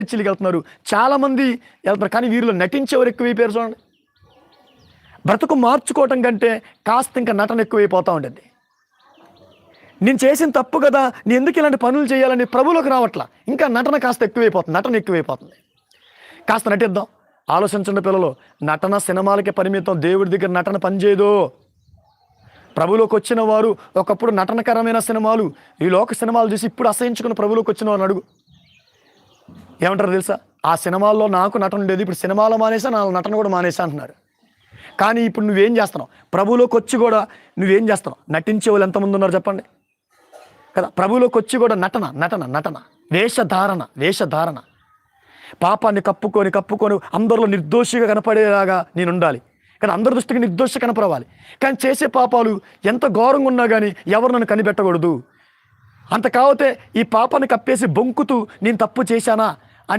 చర్చిలకు వెళ్తున్నారు, చాలామంది వెళ్తున్నారు, కానీ వీరిలో నటించేవారు ఎక్కువైపోయారు. చూడండి, బ్రతుకు మార్చుకోవటం కంటే కాస్త ఇంకా నటన ఎక్కువైపోతూ ఉంటుంది. నేను చేసిన తప్పు కదా, నేను ఎందుకు ఇలాంటి పనులు చేయాలని ప్రభువులోకి రావట్లా, ఇంకా నటన కాస్త ఎక్కువైపోతుంది. కాస్త నటిద్దాం. ఆలోచించండి పిల్లలు, నటన సినిమాలకి పరిమితం, దేవుడి దగ్గర నటన పనిచేయదు. ప్రభువులోకి వచ్చిన వారు ఒకప్పుడు నటనకరమైన సినిమాలు, ఈ లోక సినిమాలు చూసి ఇప్పుడు అసహించుకున్న ప్రభువులోకి వచ్చిన వారిని అడుగు, ఏమంటారు తెలుసా? ఆ సినిమాల్లో నాకు నటన ఉండేది, ఇప్పుడు సినిమాలో మానేసా, నా నటన కూడా మానేసా అంటున్నారు. కానీ ఇప్పుడు నువ్వేం చేస్తున్నావు? ప్రభువులోకి వచ్చి కూడా నువ్వేం చేస్తున్నావు? నటించే వాళ్ళు ఎంతమంది ఉన్నారు చెప్పండి కదా. ప్రభువులోకి వచ్చి కూడా నటన, వేషధారణ, పాపాన్ని కప్పుకొని అందరిలో నిర్దోషిగా కనపడేలాగా నేను ఉండాలి, కానీ అందరి దృష్టికి నిర్దోషి కనపడవాలి. కానీ చేసే పాపాలు ఎంత ఘోరంగా ఉన్నా కానీ ఎవరు నన్ను కనిపెట్టకూడదు. అంత కాకపోతే ఈ పాపాన్ని కప్పేసి బొంకుతూ నేను తప్పు చేశానా